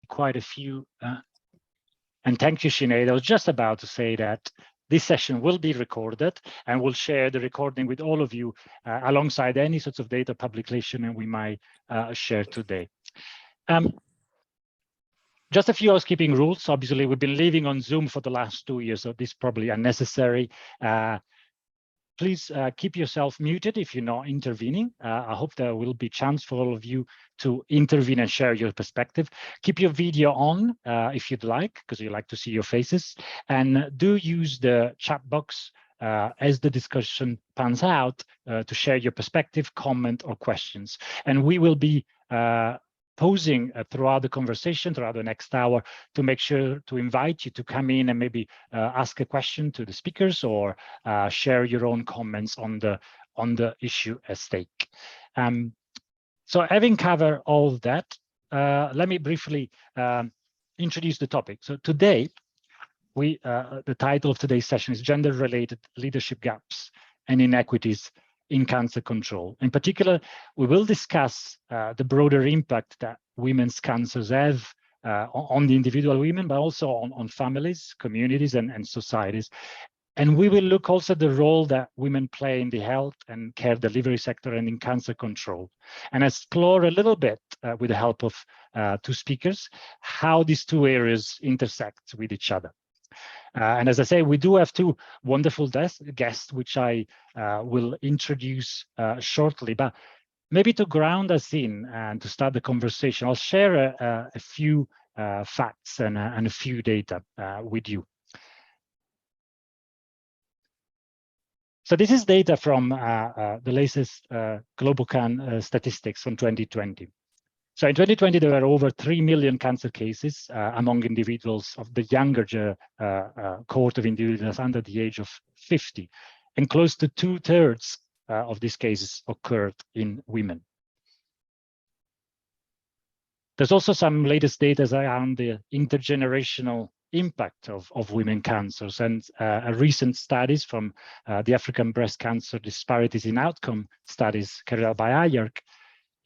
quite a few. And thank you, Sinead. I was just about to say that this session will be recorded, and we'll share the recording with all of you alongside any sorts of data publication that we might share today. Just a few housekeeping rules. Obviously, we've been living on Zoom for the last 2 years, so this is probably unnecessary. Please keep yourself muted if you're not intervening. I hope there will be a chance for all of you to intervene and share your perspective. Keep your video on if you'd like, because you like to see your faces. And do use the chat box as the discussion pans out to share your perspective, comment, or questions. And we will be posing throughout the conversation, throughout the next hour, to make sure to invite you to come in and maybe ask a question to the speakers or share your own comments on the issue at stake. So having covered all of that, let me briefly introduce the topic. So today, the title of today's session is Gender-Related Leadership Gaps and Inequities in Cancer Control. In particular, we will discuss the broader impact that women's cancers have on the individual women, but also on families, communities, and societies. And we will look also at the role that women play in the health and care delivery sector and in cancer control, and explore a little bit with the help of two speakers, how these two areas intersect with each other. And as I say, we do have two wonderful guests, which I will introduce shortly. But maybe to ground us in and to start the conversation, I'll share a few facts and a few data with you. So this is data from the latest GloboCan statistics from 2020. So in 2020, there were over 3 million cancer cases among individuals of the younger cohort of individuals under the age of 50, and close to 2/3 of these cases occurred in women. There's also some latest data around the intergenerational impact of women cancers, and a recent studies from the African Breast Cancer Disparities in Outcome studies carried out by IARC.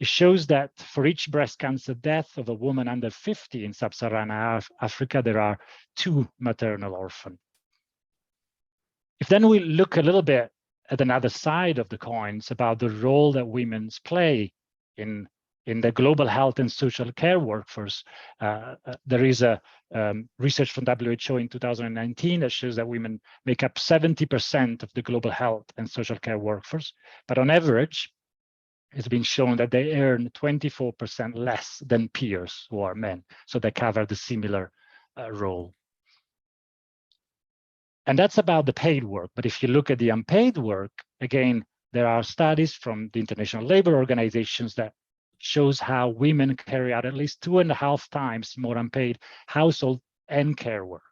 It shows that for each breast cancer death of a woman under 50 in sub-Saharan Africa, there are 2 maternal orphans. If then we look a little bit at another side of the coins about the role that women play in the global health and social care workforce, there is a research from WHO in 2019 that shows that women make up 70% of the global health and social care workforce, but on average, it's been shown that they earn 24% less than peers who are men. So they cover the similar role. And that's about the paid work. But if you look at the unpaid work, again, there are studies from the International Labor Organizations that shows how women carry out at least 2.5 times more unpaid household and care work.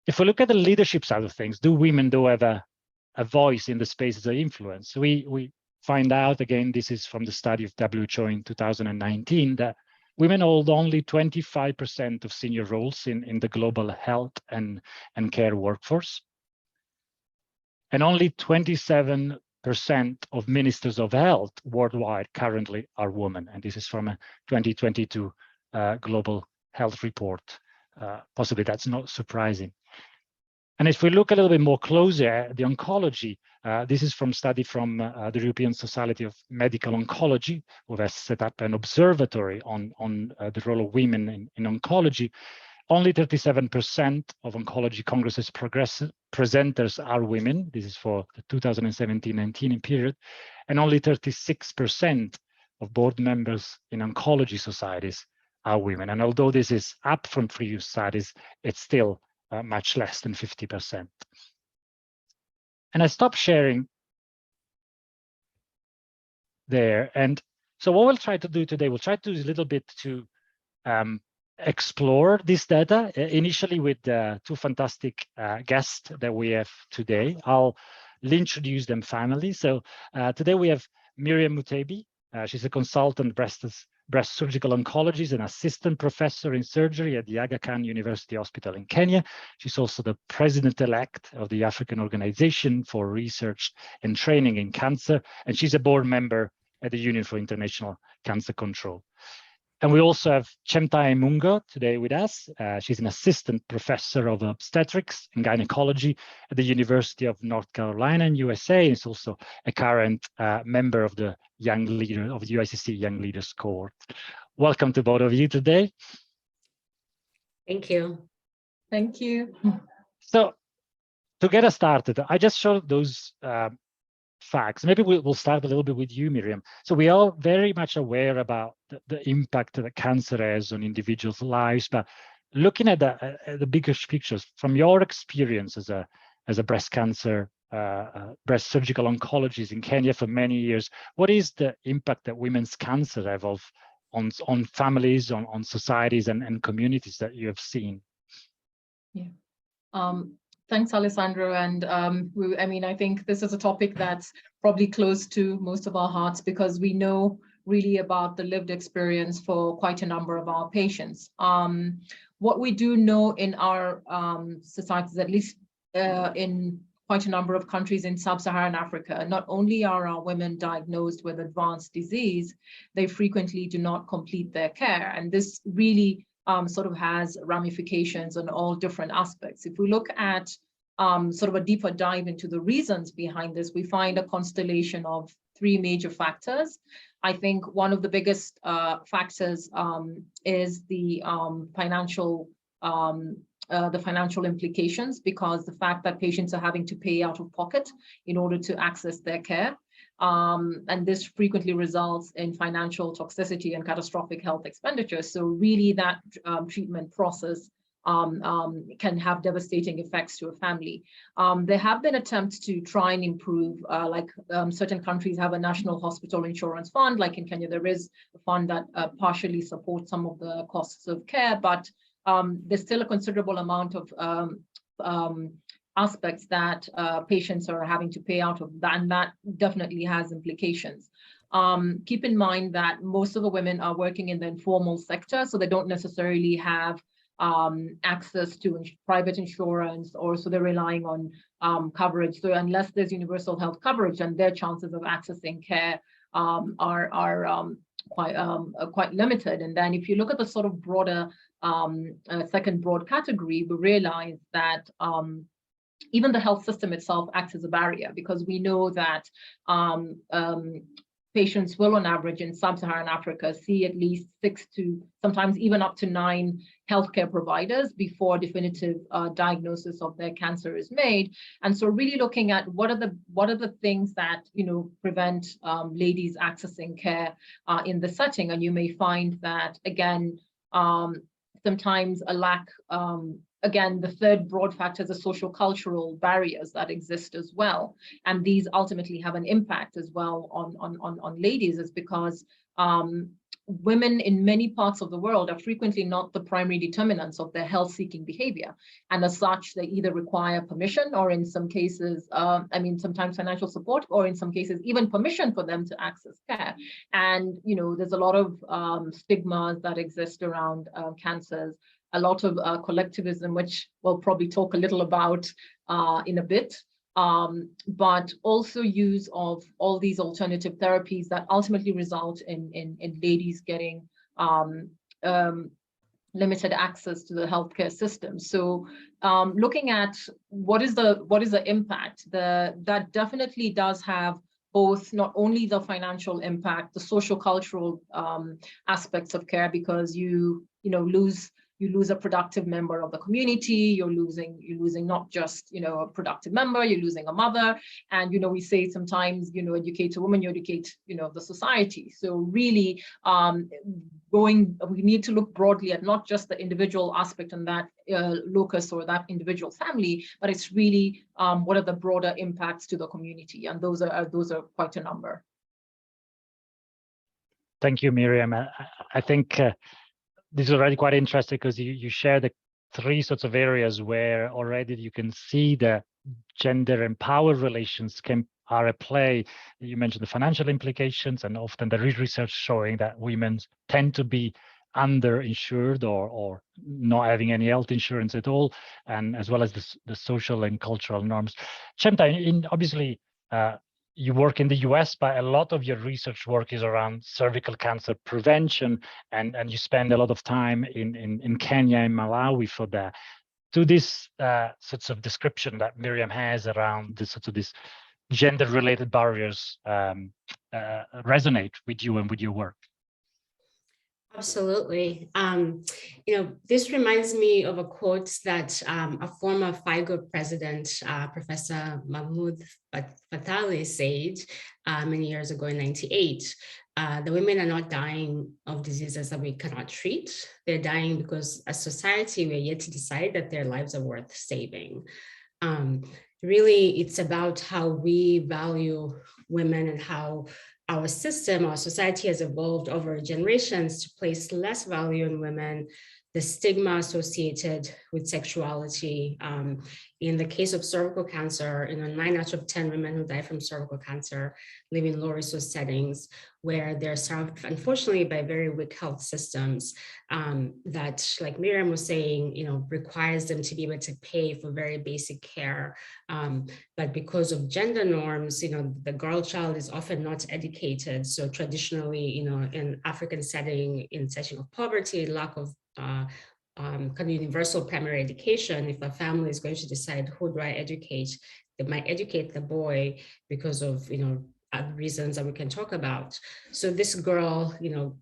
If we look at the leadership side of things, do women have a voice in the spaces of influence? We find out, again, this is from the study of WHO in 2019, that women hold only 25% of senior roles in the global health and care workforce. And only 27% of ministers of health worldwide currently are women. And this is from a 2022 global health report. Possibly that's not surprising. And if we look a little bit more closely at the oncology, this is from study from the European Society of Medical Oncology, who has set up an observatory on the role of women in oncology. Only 37% of oncology congresses presenters are women. This is for the 2017-19 period. And only 36% of board members in oncology societies are women. And although this is up from previous studies, it's still much less than 50%. And I stopped sharing there. And so what we'll try to do today, we'll try to do a little bit to explore this data, initially with two fantastic guests that we have today. I'll introduce them finally. So today we have Miriam Muteby. She's a consultant breast surgical oncologist and assistant professor in surgery at the Aga Khan University Hospital in Kenya. She's also the president-elect of the African Organization for Research and Training in Cancer, and she's a board member at the Union for International Cancer Control. And we also have Chemtai Mungo today with us. She's an assistant professor of obstetrics and gynecology at the University of North Carolina in USA. And is also a current member of the Young Leader of the UICC Young Leaders Cohort. Welcome to both of you today. Thank you. Thank you. So to get us started, I just showed those facts. Maybe we'll start a little bit with you, Miriam. So we are very much aware about the impact that cancer has on individuals' lives, but looking at the bigger pictures from your experience as a breast cancer, breast surgical oncologist in Kenya for many years, what is the impact that women's cancer have on families, on societies and communities that you have seen? Yeah. Thanks, Alessandro. And I think this is a topic that's probably close to most of our hearts because we know really about the lived experience for quite a number of our patients. What we do know in our societies, at least in quite a number of countries in sub-Saharan Africa, not only are our women diagnosed with advanced disease, they frequently do not complete their care. And this really sort of has ramifications on all different aspects. If we look at sort of a deeper dive into the reasons behind this, we find a constellation of three major factors. I think one of the biggest factors is the financial implications, because the fact that patients are having to pay out of pocket in order to access their care. And this frequently results in financial toxicity and catastrophic health expenditures. So really that treatment process can have devastating effects to a family. There have been attempts to try and improve, certain countries have a national hospital insurance fund, like in Kenya, there is a fund that partially supports some of the costs of care, but there's still a considerable amount of aspects that patients are having to pay out of that, and that definitely has implications. Keep in mind that most of the women are working in the informal sector, so they don't necessarily have access to private insurance, or so they're relying on coverage. So unless there's universal health coverage, then their chances of accessing care are quite limited. And then if you look at the sort of broader second broad category, we realize that even the health system itself acts as a barrier, because we know that patients will, on average, in sub-Saharan Africa, see at least 6 to sometimes even up to 9 healthcare providers before definitive diagnosis of their cancer is made. And so, really looking at what are the things that prevent ladies accessing care in the setting, and you may find that again, sometimes a lack. Again, the third broad factor is the social cultural barriers that exist as well. And these ultimately have an impact as well on ladies, is because women in many parts of the world are frequently not the primary determinants of their health-seeking behavior. And as such, they either require permission, or in some cases, sometimes financial support, or in some cases, even permission for them to access care. And, there's a lot of stigmas that exist around cancers, a lot of collectivism, which we'll probably talk a little about in a bit, but also use of all these alternative therapies that ultimately result in ladies getting limited access to the healthcare system. So looking at what is the impact, that definitely does have both not only the financial impact, the social cultural aspects of care, because you lose a productive member of the community. You're losing not just a productive member. You're losing a mother, and we say sometimes educate a woman, you educate the society. So really, we need to look broadly at not just the individual aspect and that locus or that individual family, but it's really what are the broader impacts to the community, and those are quite a number. Thank you, Miriam. I think. This is already quite interesting, because you share the 3 sorts of areas where already you can see the gender and power relations are at play. You mentioned the financial implications, and often there is research showing that women tend to be underinsured or not having any health insurance at all, and as well as the social and cultural norms. Chemtai, obviously you work in the US, but a lot of your research work is around cervical cancer prevention, and you spend a lot of time in Kenya and Malawi for that. Do this sorts of description that Miriam has around this sort of this gender-related barriers resonate with you and with your work? Absolutely. This reminds me of a quote that a former FIGO president, Professor Mahmoud Fatali, said many years ago in '98. The women are not dying of diseases that we cannot treat. They're dying because as society, we're yet to decide that their lives are worth saving. Really, it's about how we value women and how our system, our society has evolved over generations to place less value in women, the stigma associated with sexuality. In the case of cervical cancer, 9 out of 10 women who die from cervical cancer live in low resource settings where they're served, unfortunately, by very weak health systems that, like Miriam was saying, requires them to be able to pay for very basic care. But because of gender norms, the girl child is often not educated. So traditionally, in African setting, in setting of poverty, lack of kind of universal primary education, if a family is going to decide who do I educate, they might educate the boy because of reasons that we can talk about. So this girl,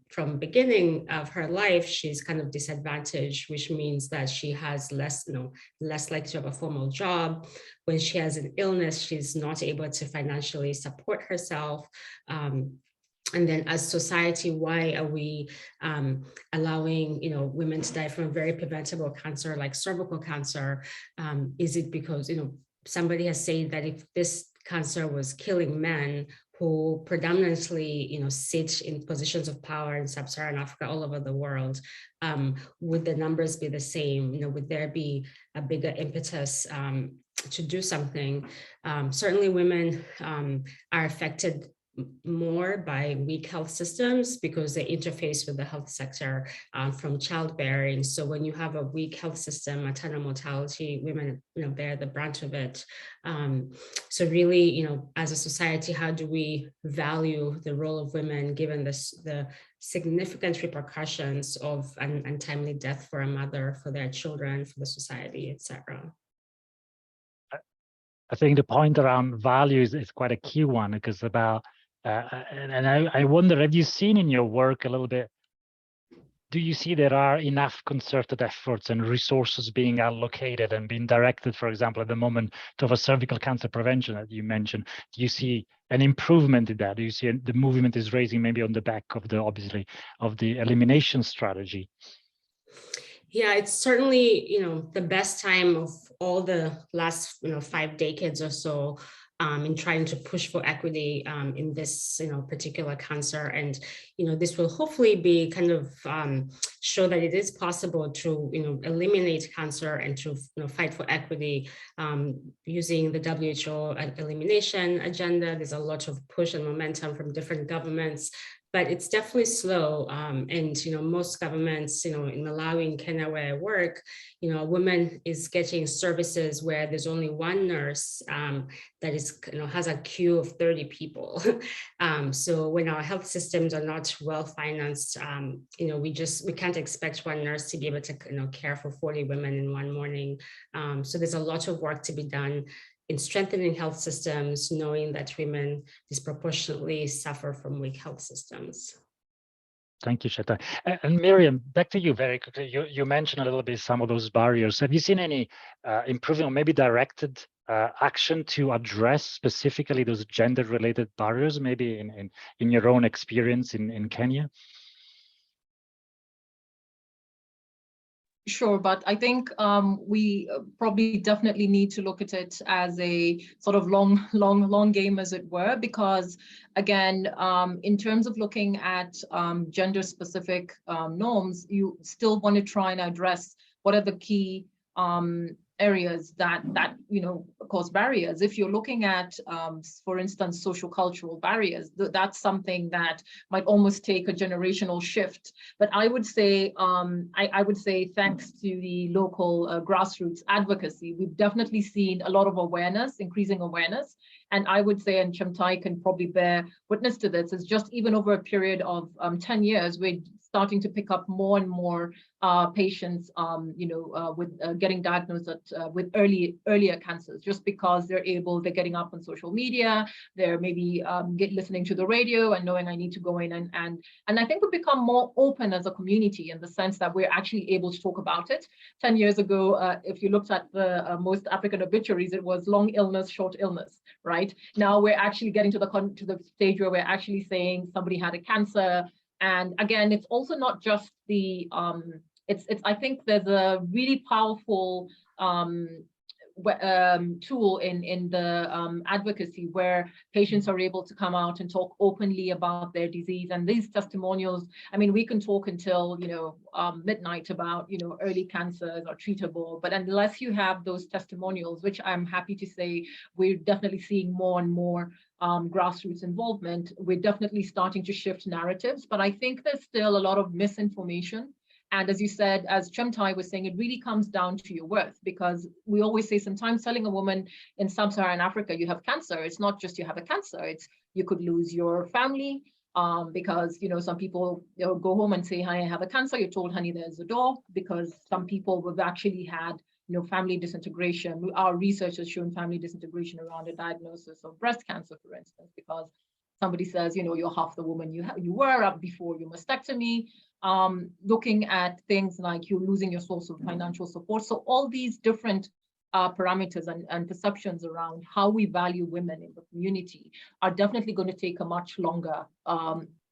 from beginning of her life, she's kind of disadvantaged, which means that she has less likely to have a formal job. When she has an illness, she's not able to financially support herself. And then as society, why are we allowing women to die from a very preventable cancer like cervical cancer? Is it because somebody has said that if this cancer was killing men who predominantly sit in positions of power in sub-Saharan Africa all over the world, would the numbers be the same? Would there be a bigger impetus to do something? Certainly women are affected more by weak health systems because they interface with the health sector from childbearing. So when you have a weak health system, maternal mortality, women bear the brunt of it. So really, as a society, how do we value the role of women given the significant repercussions of an untimely death for a mother, for their children, for the society, etc.? I think the point around values is quite a key one, because about and I wonder, have you seen in your work a little bit, do you see there are enough concerted efforts and resources being allocated and being directed, for example, at the moment to cervical cancer prevention that you mentioned? Do you see an improvement in that? Do you see the movement is raising maybe on the back of obviously of the elimination strategy? Yeah, it's certainly, the best time of all the last, 5 decades or so in trying to push for equity in this, particular cancer. And, this will hopefully be kind of show that it is possible to, eliminate cancer and to, fight for equity using the WHO elimination agenda. There's a lot of push and momentum from different governments. But it's definitely slow. And, most governments, in Malawi and Kenya where I work, a woman is getting services where there's only one nurse that is, has a queue of 30 people. So when our health systems are not well financed, we can't expect one nurse to be able to, care for 40 women in one morning. So there's a lot of work to be done in strengthening health systems, knowing that women disproportionately suffer from weak health systems. Thank you, Chemtai. And Miriam, back to you very quickly. You mentioned a little bit some of those barriers. Have you seen any improvement or maybe directed action to address specifically those gender-related barriers, maybe in your own experience in Kenya? Sure, but I think we probably definitely need to look at it as a sort of long game, as it were, because again, in terms of looking at gender-specific norms, you still want to try and address what are the key areas that cause barriers. If you're looking at, for instance, social cultural barriers, that's something that might almost take a generational shift. But I would say, I would say, thanks to the local grassroots advocacy, we've definitely seen a lot of awareness, increasing awareness. And I would say, and Chemtai can probably bear witness to this, is just even over a period of 10 years, we're starting to pick up more and more patients, with getting diagnosed with earlier cancers, just because they're getting up on social media, they're maybe listening to the radio and knowing I need to go in and I think we've become more open as a community in the sense that we're actually able to talk about it. 10 years ago, if you looked at the most African obituaries, it was long illness, short illness, right? Now we're actually getting to the stage where we're actually saying somebody had a cancer. And again, it's also not just the, I think there's a really powerful tool in the advocacy where patients are able to come out and talk openly about their disease. And these testimonials, I mean, we can talk until, midnight about, early cancers are treatable, but unless you have those testimonials, which I'm happy to say, we're definitely seeing more and more grassroots involvement, we're definitely starting to shift narratives, but I think there's still a lot of misinformation. And as you said, as Chemtai was saying, it really comes down to your worth, because we always say sometimes telling a woman in sub-Saharan Africa you have cancer, it's not just you have a cancer, it's you could lose your family, because some people go home and say, hi, I have a cancer, you're told, honey, there's a door, because some people have actually had family disintegration. Our research has shown family disintegration around a diagnosis of breast cancer, for instance, because somebody says, you're half the woman you were up before your mastectomy. Looking at things like you're losing your source of financial support. So all these different parameters and perceptions around how we value women in the community are definitely going to take a much longer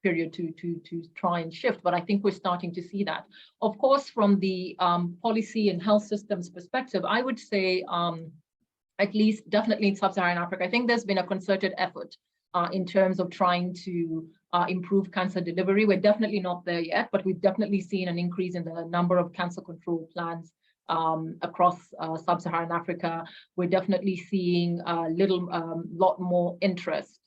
period to try and shift, but I think we're starting to see that. Of course, from the policy and health systems perspective, I would say, at least definitely in sub-Saharan Africa, I think there's been a concerted effort in terms of trying to improve cancer delivery. We're definitely not there yet, but we've definitely seen an increase in the number of cancer control plans across sub-Saharan Africa. We're definitely seeing a lot more interest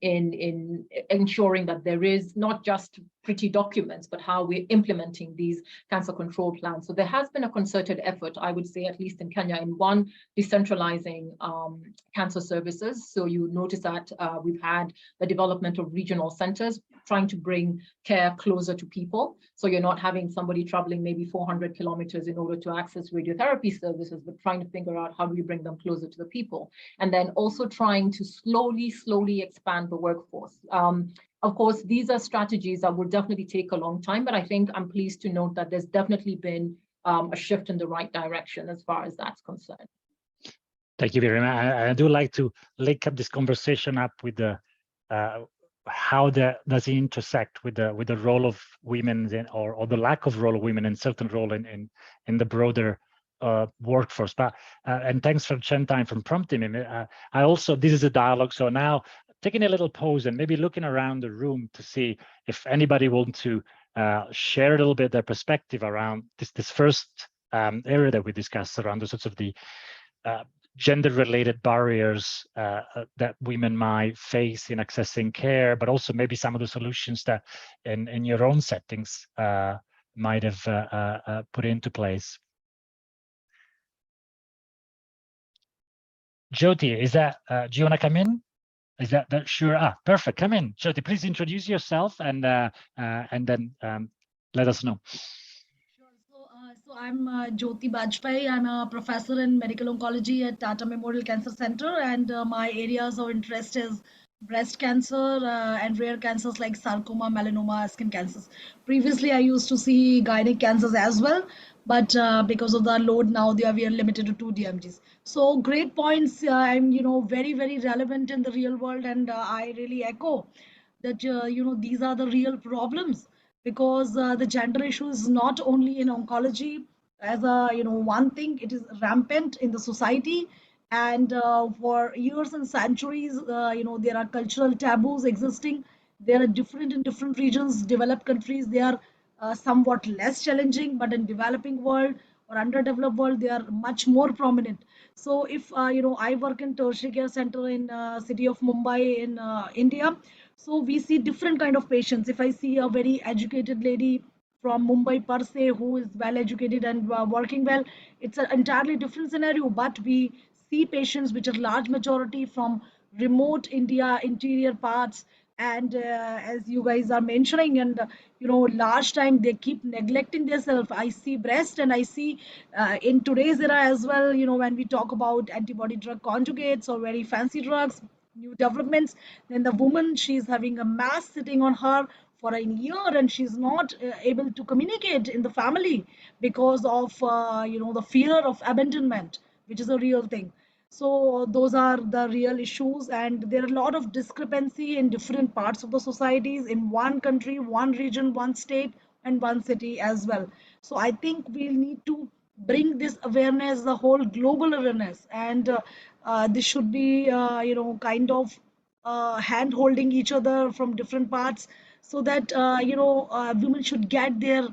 in ensuring that there is not just pretty documents, but how we're implementing these cancer control plans. So there has been a concerted effort, I would say, at least in Kenya, in one, decentralizing cancer services. So you notice that we've had the development of regional centers trying to bring care closer to people. So you're not having somebody traveling maybe 400 kilometers in order to access radiotherapy services, but trying to figure out how do we bring them closer to the people. And then also trying to slowly expand the workforce. Of course, these are strategies that will definitely take a long time, but I think I'm pleased to note that there's definitely been a shift in the right direction as far as that's concerned. Thank you very much. I do like to link up this conversation up with the how does it intersect with the role of women or the lack of role of women and certain role in the broader workforce. But and thanks for Chemtai for prompting me. I also, this is a dialogue, so now taking a little pause and maybe looking around the room to see if anybody wants to share a little bit their perspective around this first area that we discussed around the sorts of the gender-related barriers that women might face in accessing care, but also maybe some of the solutions that in your own settings might have put into place. Jyoti, is that, do you want to come in? Is that sure? Perfect. Come in, Jyoti. Please introduce yourself and then let us know. Sure. So I'm Jyoti Bajpai. I'm a professor in medical oncology at Tata Memorial Cancer Center, and my areas of interest is breast cancer and rare cancers like sarcoma, melanoma, skin cancers. Previously, I used to see gynec cancers as well, but because of the load now, we are limited to 2 DMGs. So great points, and very relevant in the real world, and I really echo that these are the real problems, because the gender issue is not only in oncology as a one thing, it is rampant in the society. And for years and centuries, there are cultural taboos existing. They are different in different regions. Developed countries, they are somewhat less challenging, but in developing world, or underdeveloped world, they are much more prominent. So if I work in tertiary care center in city of Mumbai in India, so we see different kind of patients. If I see a very educated lady from Mumbai per se who is well educated and working well, it's an entirely different scenario. But we see patients which are large majority from remote India interior parts, and as you guys are mentioning, and large time they keep neglecting themselves. I see breast, and I see in today's era as well, when we talk about antibody drug conjugates or very fancy drugs, new developments, then the woman, she's having a mass sitting on her for a year, and she's not able to communicate in the family because of the fear of abandonment, which is a real thing. So those are the real issues, and there are a lot of discrepancy in different parts of the societies in one country, one region, one state, and one city as well. So I think we'll need to bring this awareness, the whole global awareness, and this should be kind of hand holding each other from different parts, so that women should get their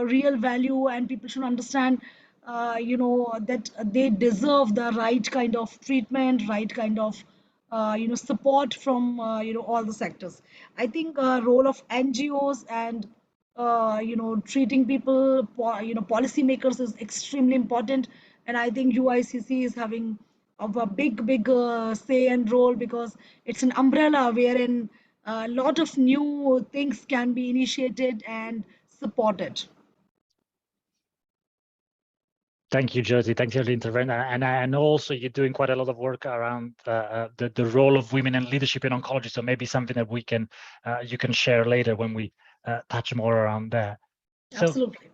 real value, and people should understand that they deserve the right kind of treatment, right kind of support from all the sectors. I think role of NGOs and treating people, policymakers is extremely important, and I think UICC is having of a big say and role, because it's an umbrella wherein a lot of new things can be initiated and supported. Thank you, Jyoti. Thank you for the intervention. And I know also you're doing quite a lot of work around the role of women in leadership in oncology. So maybe something that we can you can share later when we touch more around there. Absolutely. So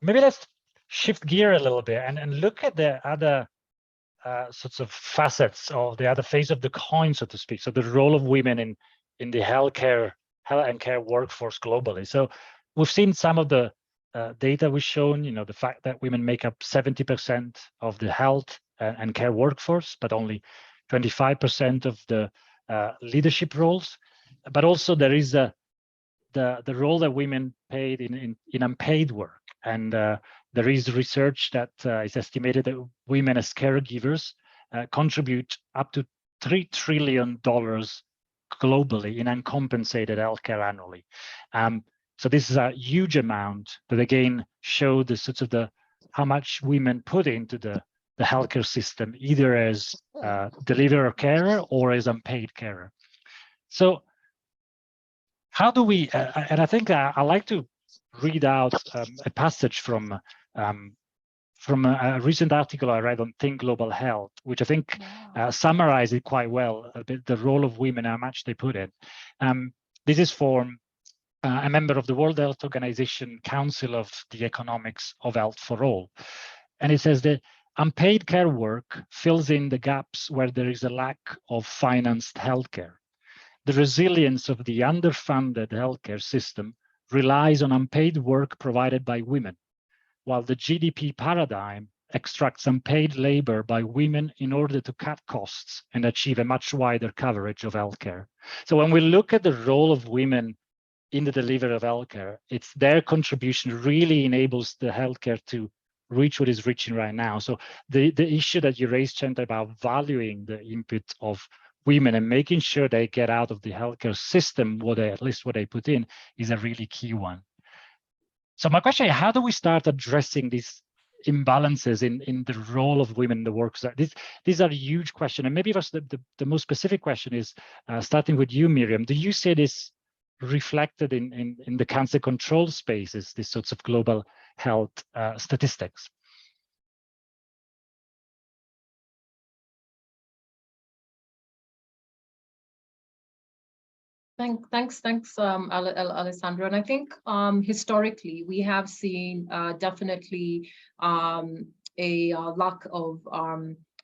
maybe let's shift gear a little bit and look at the other sorts of facets of the other face of the coin, so to speak. So the role of women in the health and care workforce globally. So we've seen some of the data we've shown, the fact that women make up 70% of the health and care workforce, but only 25% of the leadership roles. But also there is the role that women played in unpaid work. And there is research that is estimated that women as caregivers contribute up to $3 trillion globally in uncompensated healthcare annually. So this is a huge amount, but again, show the sorts of how much women put into the healthcare system, either as deliverer carer or as unpaid carer. So how do we, and I think I like to read out a passage from a recent article I read on Think Global Health, which I think summarizes it quite well, a bit the role of women, how much they put in. This is from a member of the World Health Organization Council of the Economics of Health for All. And it says that unpaid care work fills in the gaps where there is a lack of financed healthcare. The resilience of the underfunded healthcare system relies on unpaid work provided by women, while the GDP paradigm extracts unpaid labor by women in order to cut costs and achieve a much wider coverage of healthcare. So when we look at the role of women in the delivery of healthcare, it's their contribution really enables the healthcare to reach what is reaching right now. So the issue that you raised, Chemtai, about valuing the input of women and making sure they get out of the healthcare system at least what they put in, is a really key one. So my question is, how do we start addressing these imbalances in the role of women in the workforce? These are a huge question, and maybe the most specific question is, starting with you, Miriam, do you see this reflected in the cancer control spaces, these sorts of global health statistics? Thanks, Alessandro. And I think historically we have seen definitely a lack of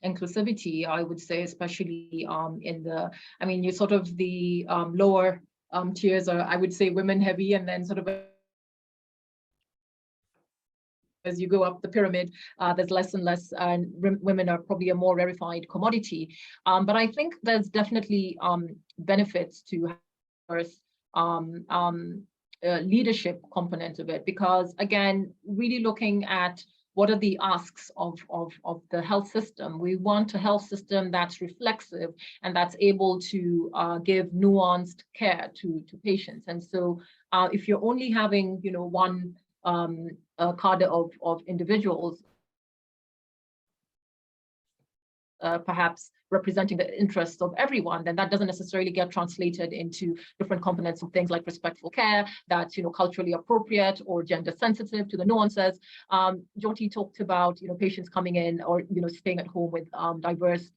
inclusivity, I would say, especially in you sort of the lower tiers are, I would say, women heavy, and then sort of as you go up the pyramid, there's less and less, and women are probably a more rarefied commodity. But I think there's definitely benefits to leadership component of it, because again, really looking at what are the asks of the health system. We want a health system that's reflexive and that's able to give nuanced care to patients. And so if you're only having, one cadre of individuals, perhaps representing the interests of everyone, then that doesn't necessarily get translated into different components of things like respectful care that's culturally appropriate or gender sensitive to the nuances. Jyoti talked about patients coming in or staying at home with diverse,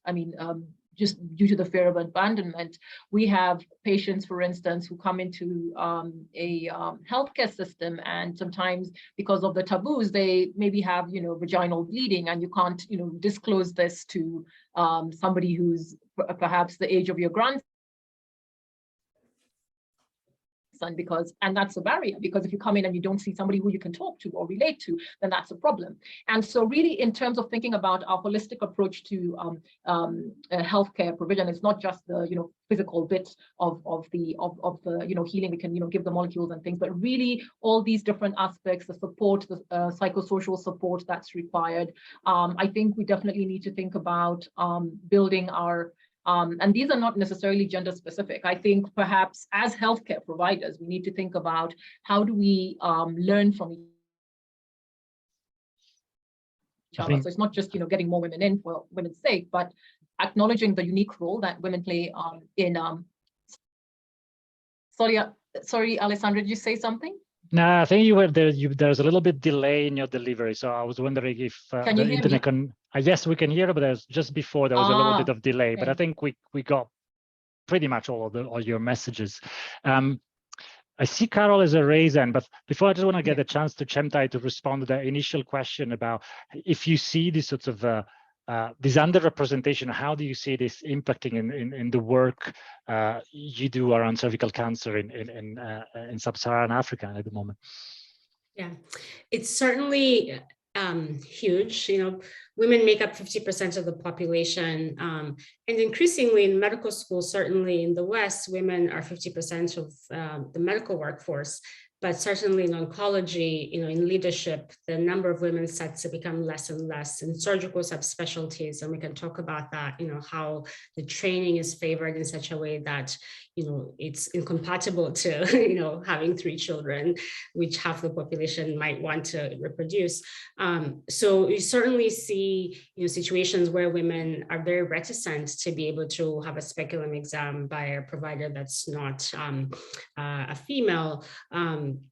just due to the fear of abandonment. We have patients, for instance, who come into a healthcare system, and sometimes because of the taboos, they maybe have, vaginal bleeding, and you can't, disclose this to somebody who's perhaps the age of your grandson, and that's a barrier, because if you come in and you don't see somebody who you can talk to or relate to, then that's a problem. And so really, in terms of thinking about our holistic approach to healthcare provision, it's not just the physical bit of the healing. We can give the molecules and things, but really all these different aspects, the support, the psychosocial support that's required. I think we definitely need to think about building our and these are not necessarily gender specific. I think perhaps as healthcare providers, we need to think about how do we learn from each other. So it's not just getting more women in for women's sake, but acknowledging the unique role that women play in. Sorry, Alessandra, did you say something? No, I think you were there. There's a little bit delay in your delivery, so I was wondering if can the you hear internet me? can. Yes, we can hear, but there's just before there was a little bit of delay. Okay. But I think we got pretty much all your messages. I see Carol as a raise hand, but before I just want to get a chance to Chemtai to respond to the initial question about if you see this sort of this underrepresentation, how do you see this impacting in the work you do around cervical cancer in sub-Saharan Africa at the moment? Yeah, it's certainly huge. Women make up 50% of the population, and increasingly in medical school, certainly in the West, women are 50% of the medical workforce. But certainly in oncology, in leadership, the number of women starts to become less and less in surgical subspecialties. And we can talk about that, how the training is favored in such a way that, it's incompatible to, having 3 children, which half the population might want to reproduce. So you certainly see, situations where women are very reticent to be able to have a speculum exam by a provider that's not a female.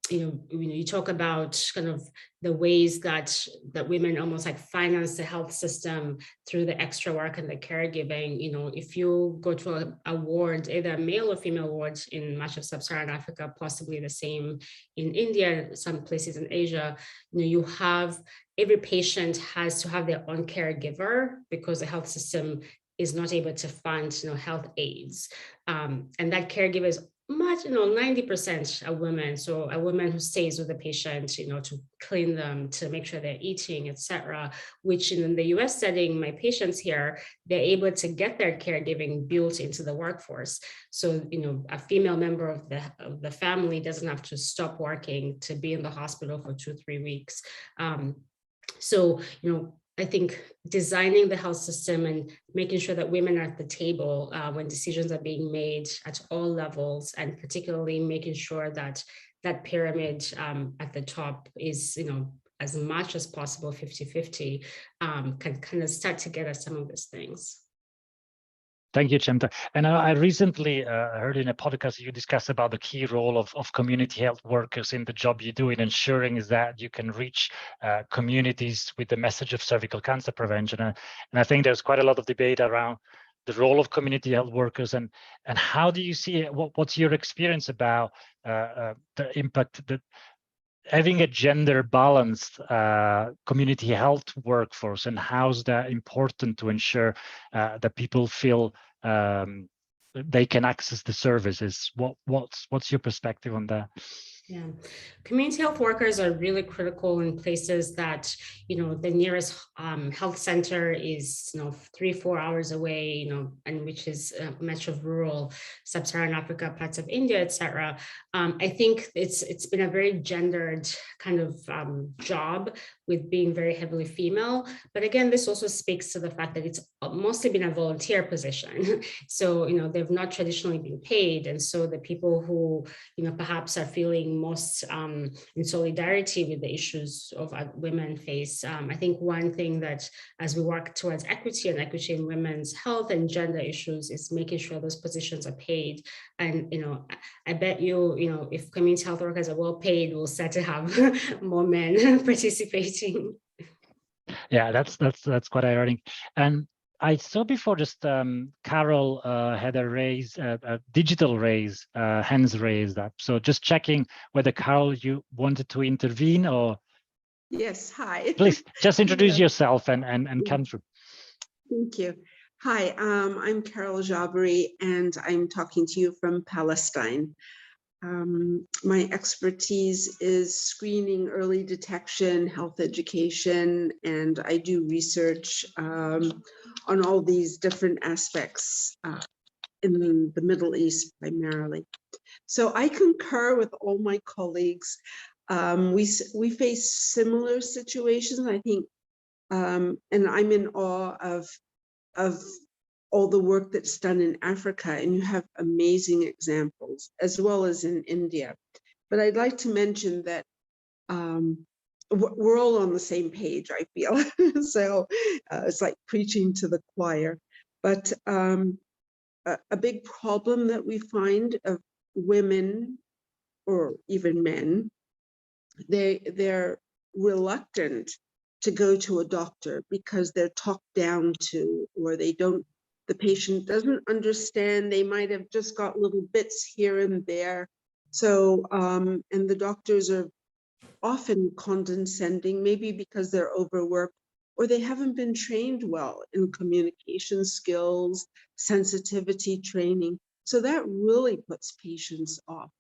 You talk about kind of the ways that women almost like finance the health system through the extra work and the caregiving. If you go to a ward, either male or female wards in much of sub-Saharan Africa, possibly the same in India, some places in Asia, you have every patient has to have their own caregiver because the health system is not able to fund, health aides, and that caregiver is much, 90% are women. So a woman who stays with the patient, to clean them, to make sure they're eating, etc. Which in the US setting, my patients here, they're able to get their caregiving built into the workforce. So, a female member of the family doesn't have to stop working to be in the hospital for 2-3 weeks. So, I think designing the health system and making sure that women are at the table when decisions are being made at all levels, and particularly making sure that that pyramid at the top is, as much as possible 50-50, can kind of start to get at some of these things. Thank you, Chemtai. And I recently heard in a podcast you discussed about the key role of community health workers in the job you do in ensuring is that you can reach communities with the message of cervical cancer prevention. And I think there's quite a lot of debate around the role of community health workers and how do you see it? What's your experience about the impact that having a gender balanced community health workforce, and how's that important to ensure that people feel they can access the services? What's your perspective on that? Yeah, community health workers are really critical in places that, the nearest health center is, 3-4 hours away, and which is much of rural sub-Saharan Africa, parts of India, etc. I think it's been a very gendered kind of job, with being very heavily female. But again, this also speaks to the fact that it's mostly been a volunteer position. So, they've not traditionally been paid. And so the people who, perhaps are feeling most in solidarity with the issues of women face. I think one thing that, as we work towards equity and equity in women's health and gender issues, is making sure those positions are paid. And, I bet you, if community health workers are well paid, we'll start to have more men participating. Yeah, that's quite ironic. And I saw before just Carol had a digital hands raised up. So just checking whether, Carol, you wanted to intervene, or? Yes, hi. Please just introduce yourself and come through. Thank you. Hi, I'm Carol Jabari, and I'm talking to you from Palestine. My expertise is screening, early detection, health education, and I do research on all these different aspects in the Middle East primarily. So I concur with all my colleagues. We face similar situations, I think, and I'm in awe of all the work that's done in Africa, and you have amazing examples, as well as in India. But I'd like to mention that we're all on the same page, I feel. So it's like preaching to the choir. But a big problem that we find of women, or even men, they're reluctant to go to a doctor because they're talked down to, or the patient doesn't understand. They might have just got little bits here and there. So, and the doctors are often condescending, maybe because they're overworked, or they haven't been trained well in communication skills, sensitivity training. So that really puts patients off,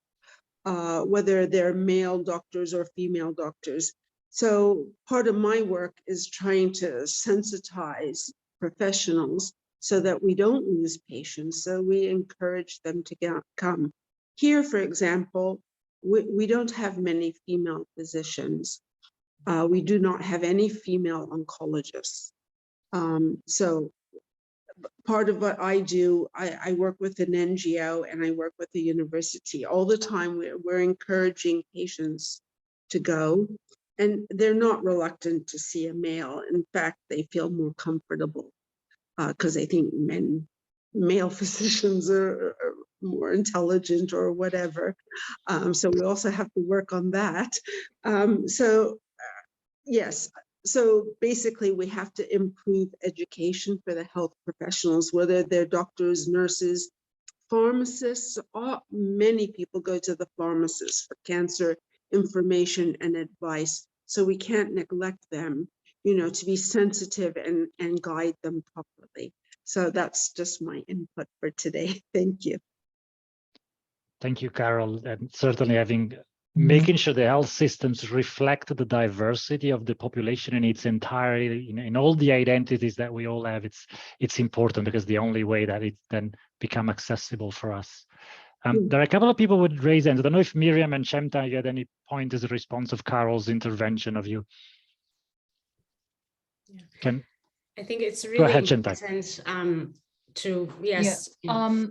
whether they're male doctors or female doctors. So part of my work is trying to sensitize professionals so that we don't lose patients. So we encourage them to come. Here, for example, we don't have many female physicians. We do not have any female oncologists. So part of what I do, I work with an NGO and I work with the university. All the time we're encouraging patients to go, and they're not reluctant to see a male. In fact, they feel more comfortable because I think male physicians are more intelligent or whatever. So we also have to work on that. Yes. So basically, we have to improve education for the health professionals, whether they're doctors, nurses, pharmacists. Many people go to the pharmacist for cancer information and advice. So we can't neglect them, to be sensitive and guide them properly. So that's just my input for today. Thank you. Thank you, Carol. And certainly making sure the health systems reflect the diversity of the population in its entirety, in all the identities that we all have, it's important, because the only way that it then become accessible for us. There are a couple of people with raised hands. I don't know if Miriam and Chemtai, you had any point as a response of Carol's intervention of you. Yeah. I think it's really go ahead, important to, yes. Yeah.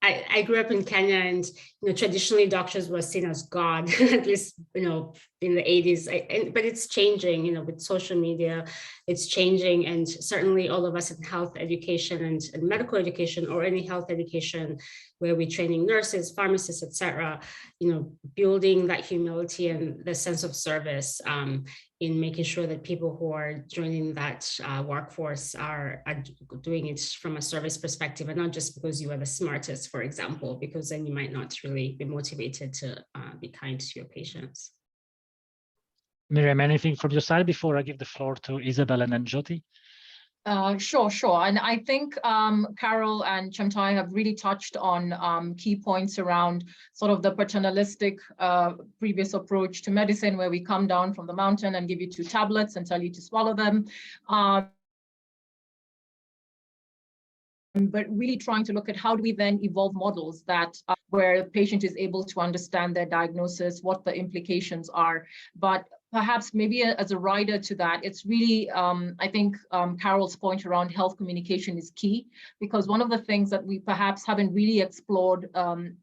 I grew up in Kenya, and traditionally doctors were seen as God, at least in the 80s. But it's changing, with social media, it's changing, and certainly all of us in health education and medical education, or any health education where we're training nurses, pharmacists, etc. Building that humility and the sense of service in making sure that people who are joining that workforce are doing it from a service perspective, and not just because you are the smartest, for example, because then you might not really be motivated to be kind to your patients. Miriam, anything from your side before I give the floor to Isabel and then Jyoti? Sure. And I think Carol and Chemtai have really touched on key points around sort of the paternalistic previous approach to medicine, where we come down from the mountain and give you 2 tablets and tell you to swallow them. But really trying to look at how do we then evolve models that where the patient is able to understand their diagnosis, what the implications are. But perhaps maybe as a rider to that, it's really, I think Carol's point around health communication is key, because one of the things that we perhaps haven't really explored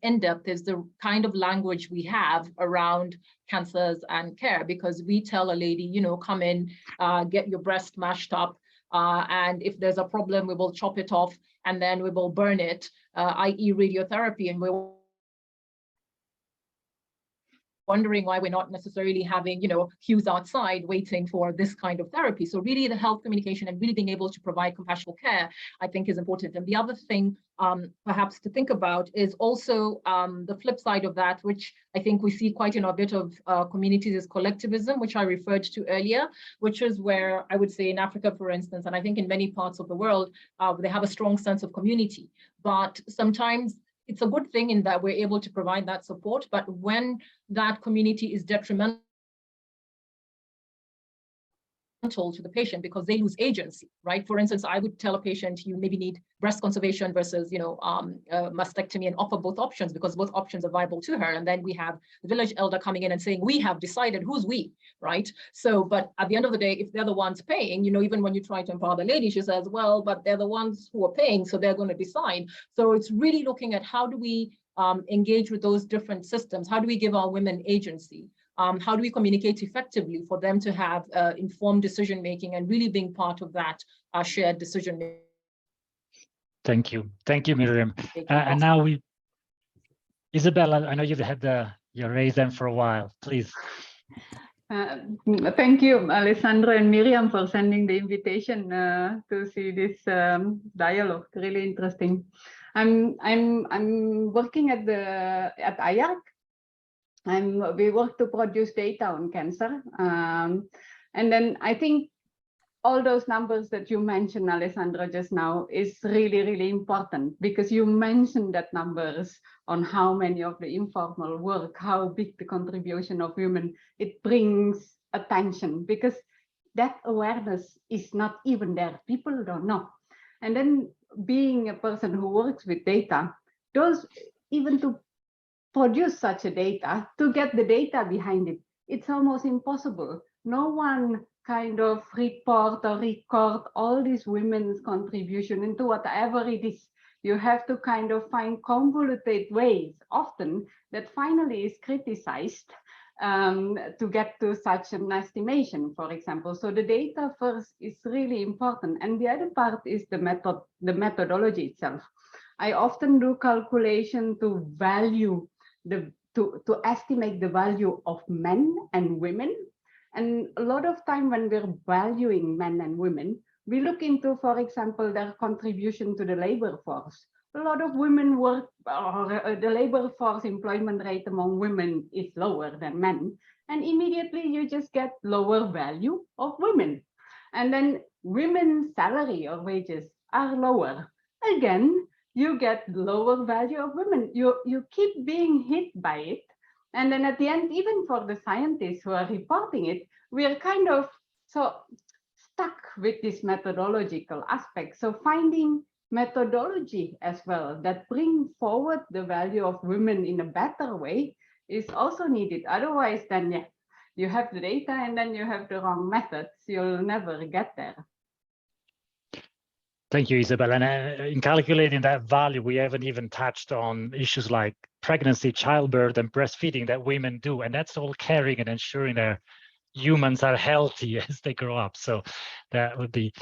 in depth is the kind of language we have around cancers and care, because we tell a lady, you know, come in, get your breast mashed up, and if there's a problem, we will chop it off and then we will burn it, i.e. radiotherapy, and we're wondering why we're not necessarily having, you know, queues outside waiting for this kind of therapy. So really the health communication and really being able to provide compassionate care, I think, is important. And the other thing perhaps to think about is also the flip side of that, which I think we see quite in a bit of communities, is collectivism, which I referred to earlier, which is where I would say in Africa, for instance, and I think in many parts of the world, they have a strong sense of community. But sometimes it's a good thing in that we're able to provide that support, but when that community is detrimental to the patient because they lose agency, right? For instance, I would tell a patient, you maybe need breast conservation versus, you know, mastectomy, and offer both options because both options are viable to her. And then we have the village elder coming in and saying, we have decided. Who's we, right? So, but at the end of the day, if they're the ones paying, you know, even when you try to empower the lady, she says, well, but they're the ones who are paying, so they're going to decide. So it's really looking at how do we engage with those different systems? How do we give our women agency? How do we communicate effectively for them to have informed decision-making and really being part of that shared decision-making? Thank you, Miriam. And now Isabella, I know you've had your raised hand for a while, please. Thank you, Alessandro and Miriam, for sending the invitation to see this dialogue. Really interesting. I'm working at IARC. We work to produce data on cancer. And then I think all those numbers that you mentioned, Alessandro, just now is really, really important, because you mentioned that numbers on how many of the informal work, how big the contribution of women, it brings attention, because that awareness is not even there. People don't know. And then being a person who works with data, those, even to produce such a data, to get the data behind it, it's almost impossible. No one kind of report or record all these women's contribution into whatever it is. You have to kind of find convoluted ways, often, that finally is criticized to get to such an estimation, for example. So the data first is really important. And the other part is the methodology itself. I often do calculation to value to estimate the value of men and women. And a lot of time when we're valuing men and women, we look into, for example, their contribution to the labor force. A lot of women work, or the labor force employment rate among women is lower than men. And immediately you just get lower value of women. And then women's salary or wages are lower. Again, you get lower value of women. You keep being hit by it. And then at the end, even for the scientists who are reporting it, we are kind of so stuck with this methodological aspect. So finding methodology as well that bring forward the value of women in a better way is also needed. Otherwise, then yeah, you have the data and then you have the wrong methods. You'll never get there. Thank you, Isabel. And in calculating that value, we haven't even touched on issues like pregnancy, childbirth, and breastfeeding that women do. And that's all caring and ensuring their humans are healthy as they grow up. So that would be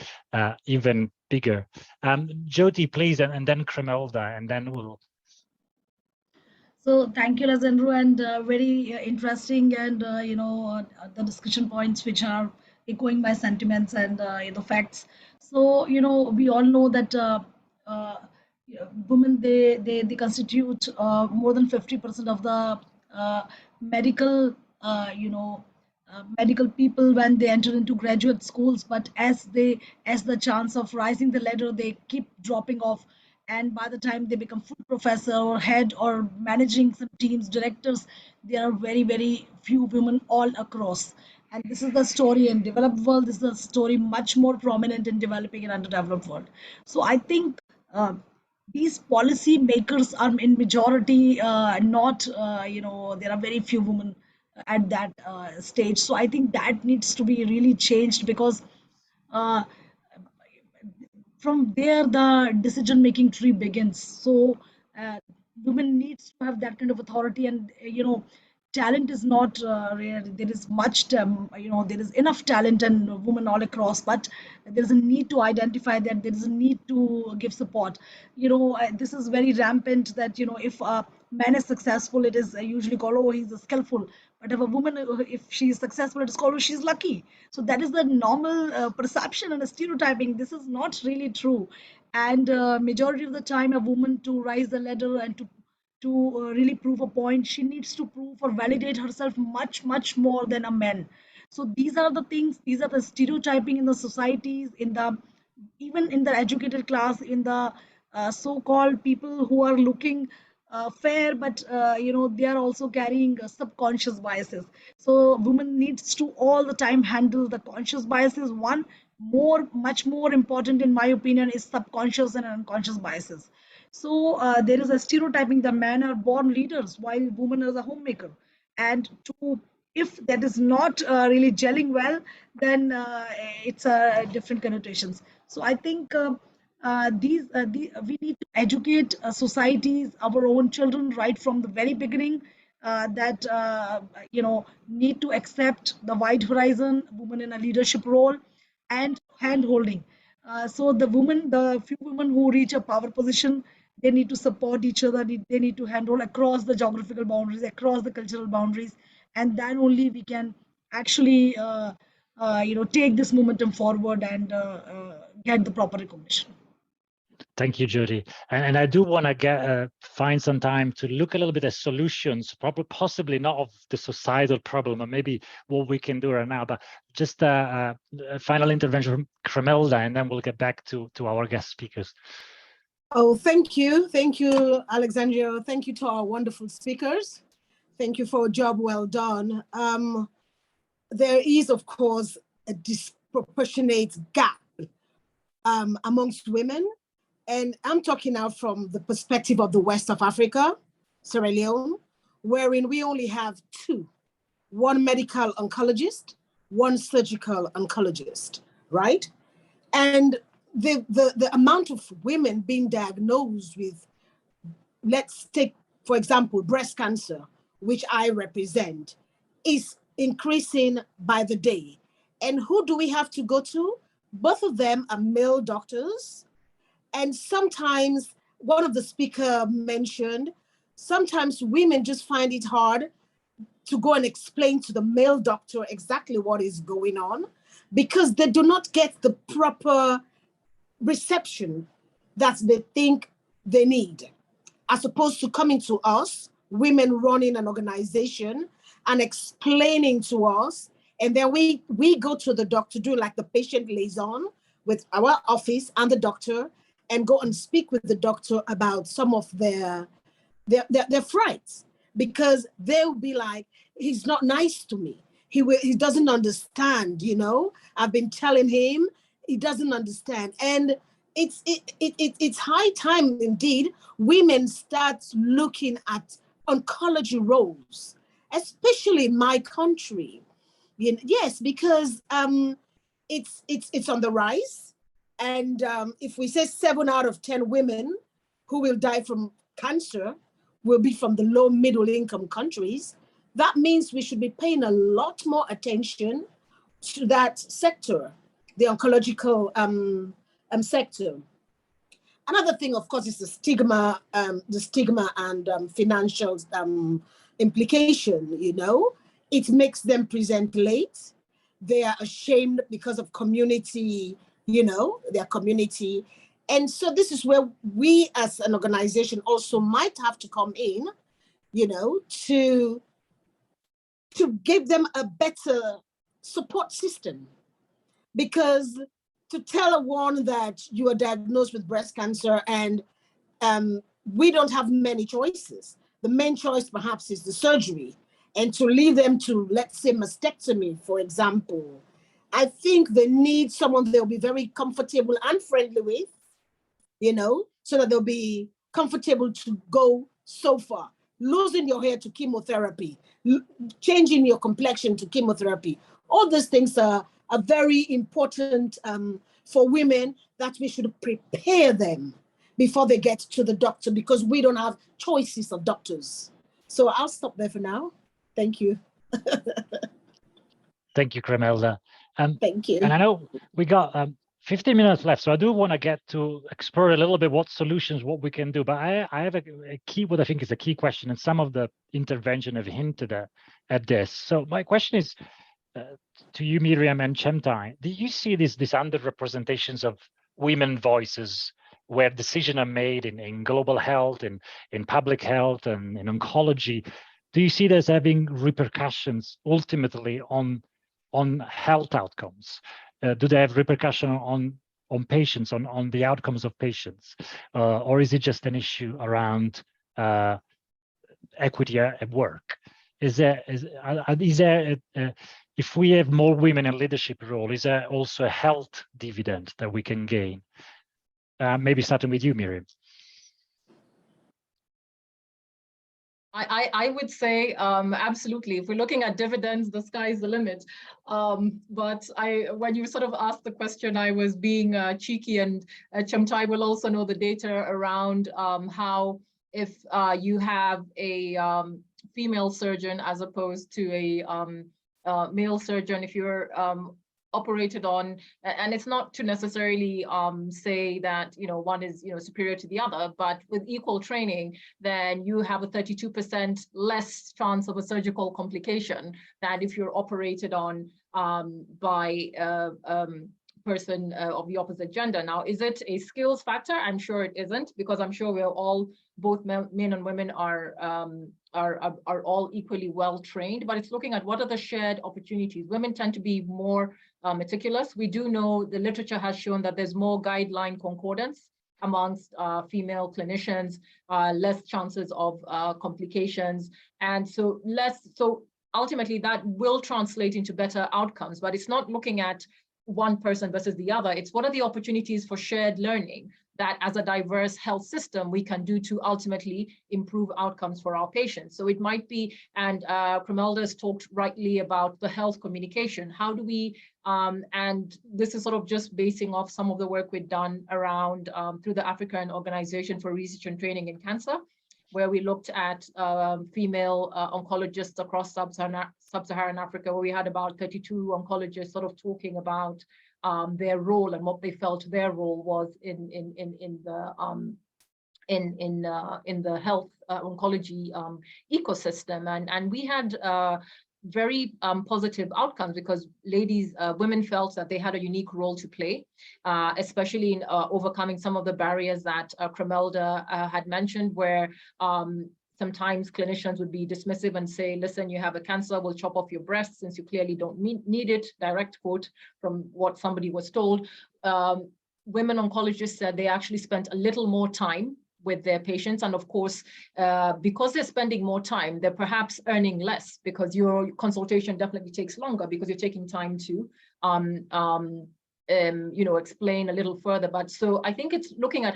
even bigger. Jyoti, please, and then Cremelda, and then we'll. So thank you, Alessandro, and very interesting, and the discussion points which are echoing my sentiments and the facts. So we all know that women they constitute more than 50% of the medical medical people when they enter into graduate schools, but as the chance of rising the ladder, they keep dropping off, and by the time they become full professor or head or managing some teams, directors, there are very, very few women all across. And this is the story in developed world. This is the story much more prominent in developing and underdeveloped world. So I think these policy makers are in majority not, there are very few women at that stage. So I think that needs to be really changed, because uh, from there the decision making tree begins. So women needs to have that kind of authority, and talent is not rare. There is there is enough talent and women all across, but there is a need to identify that, there is a need to give support. This is very rampant that if a man is successful, it is usually called, oh, he's a skillful. But if a woman, if she is successful, it is called, oh, she's lucky. So that is the normal perception and a stereotyping. This is not really true. And majority of the time, a woman, to rise the ladder and to really prove a point, she needs to prove or validate herself much more than a man. So these are the things, these are the stereotyping in the societies, in the even in the educated class, in the so-called people who are looking fair, but they are also carrying subconscious biases. So women needs to all the time handle the conscious biases. One much more important, in my opinion, is subconscious and unconscious biases. So there is a stereotyping that men are born leaders while women are the homemaker. And if that is not really gelling well, then it's different connotations. So I think we need to educate societies, our own children, right from the very beginning, that need to accept the wide horizon, women in a leadership role, and hand holding. So the few women who reach a power position, they need to support each other. They need to handle across the geographical boundaries, across the cultural boundaries, and then only we can actually, take this momentum forward and get the proper recognition. Thank you, Judy. And I do want to find some time to look a little bit at solutions, probably possibly not of the societal problem, or maybe what we can do right now, but just a final intervention from Elda, and then we'll get back to our guest speakers. Oh, thank you. Thank you, Alexandria. Thank you to our wonderful speakers. Thank you for a job well done. There is, of course, a disproportionate gap amongst women. And I'm talking now from the perspective of the West of Africa, Sierra Leone, wherein we only have two, one medical oncologist, one surgical oncologist, right? And the amount of women being diagnosed with, let's take, for example, breast cancer, which I represent, is increasing by the day. And who do we have to go to? Both of them are male doctors. And sometimes, one of the speakers mentioned, sometimes women just find it hard to go and explain to the male doctor exactly what is going on, because they do not get the proper reception that they think they need, as opposed to coming to us, women running an organization, and explaining to us. And then we go to the doctor, do like the patient liaison with our office and the doctor, and go and speak with the doctor about some of their frights, because they'll be like, he's not nice to me. He doesn't understand, I've been telling him, he doesn't understand. And it's high time indeed women start looking at oncology roles, especially in my country. Yes, because it's on the rise. And if we say 7 out of 10 women who will die from cancer will be from the low middle income countries, that means we should be paying a lot more attention to that sector, the oncological sector. Another thing, of course, is the stigma and financial implication, It makes them present late. They are ashamed because of community, their community. And so this is where we as an organization also might have to come in, to should give them a better support system, because to tell a woman that you are diagnosed with breast cancer and we don't have many choices. The main choice perhaps is the surgery, and to lead them to, let's say, mastectomy, for example. I think they need someone they'll be very comfortable and friendly with, so that they'll be comfortable to go so far. Losing your hair to chemotherapy, changing your complexion to chemotherapy. All these things are very important for women, that we should prepare them before they get to the doctor, because we don't have choices of doctors. So I'll stop there for now. Thank you. Thank you, Cremelda. Thank you. And I know we got 15 minutes left, so I do want to get to explore a little bit what we can do. But I have a key, what I think is a key question, and some of the intervention have hinted at this. So my question is to you, Miriam and Chemtai. Do you see these underrepresentations of women voices where decisions are made in global health, in public health, and in oncology? Do you see this having repercussions ultimately on health outcomes? Do they have repercussion on patients, on the outcomes of patients? Or is it just an issue around equity at work? If we have more women in leadership role, is there also a health dividend that we can gain? Maybe starting with you, Miriam. I would say absolutely. If we're looking at dividends, the sky's the limit. But when you sort of asked the question, I was being cheeky, and Chemtai will also know the data around how if you have a female surgeon as opposed to a male surgeon, if you're operated on, and it's not to necessarily say that one is superior to the other, but with equal training, then you have a 32% less chance of a surgical complication than if you're operated on by a person of the opposite gender. Now, is it a skills factor? I'm sure it isn't, because I'm sure we're all, both men and women are all equally well trained, but it's looking at what are the shared opportunities. Women tend to be more meticulous. We do know the literature has shown that there's more guideline concordance amongst female clinicians, less chances of complications, and so ultimately that will translate into better outcomes. But it's not looking at one person versus the other. It's what are the opportunities for shared learning that as a diverse health system we can do to ultimately improve outcomes for our patients. So it might be, and Cremelda has talked rightly about the health communication. How do we, and this is sort of just basing off some of the work we've done around through the African Organization for Research and Training in Cancer, where we looked at female oncologists across sub-Saharan Africa, where we had about 32 oncologists sort of talking about their role and what they felt their role was in the health oncology ecosystem, and we had very positive outcomes, because women felt that they had a unique role to play, especially in overcoming some of the barriers that Cremelda had mentioned, where sometimes clinicians would be dismissive and say, listen, you have a cancer, we'll chop off your breast since you clearly don't need it, direct quote from what somebody was told. Women oncologists said they actually spent a little more time with their patients. And of course, because they're spending more time, they're perhaps earning less, because your consultation definitely takes longer because you're taking time to explain a little further. But so I think it's looking at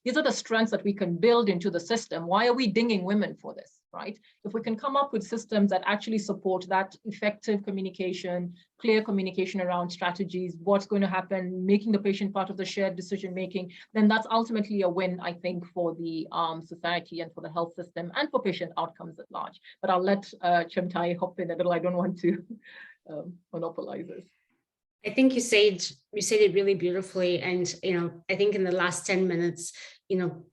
these are the strengths that we can build into the system. Why are we dinging women for this, right? If we can come up with systems that actually support that effective communication, clear communication around strategies, what's going to happen, making the patient part of the shared decision-making, then that's ultimately a win, I think, for the society and for the health system and for patient outcomes at large. But I'll let Chemtai hop in a little. I don't want to monopolize this. I think you said it really beautifully. And, I think in the last 10 minutes,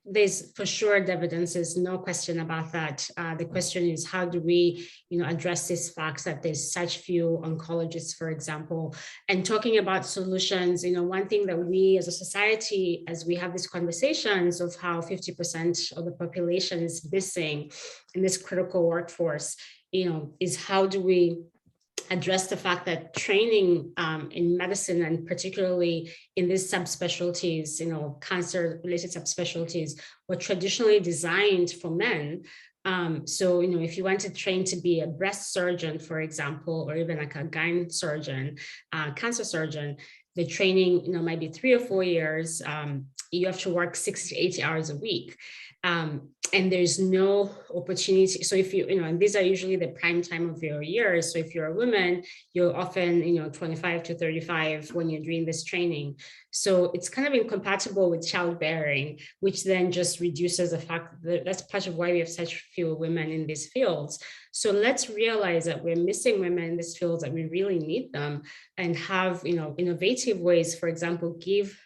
there's for sure the evidence, there's no question about that. The question is, how do we, address these facts that there's such few oncologists, for example, and talking about solutions. One thing that we as a society, as we have these conversations of how 50% of the population is missing in this critical workforce, is how do we address the fact that training in medicine, and particularly in these subspecialties, cancer-related subspecialties, were traditionally designed for men. So, if you want to train to be a breast surgeon, for example, or even like a gyne surgeon, cancer surgeon, the training, might be 3 or 4 years. You have to work 60 to 80 hours a week. And there's no opportunity. So if and these are usually the prime time of your years. So if you're a woman, you're often, 25 to 35 when you're doing this training. So it's kind of incompatible with childbearing, which then just reduces the fact that that's part of why we have such few women in these fields. So let's realize that we're missing women in these fields, that we really need them, and have, innovative ways, for example, give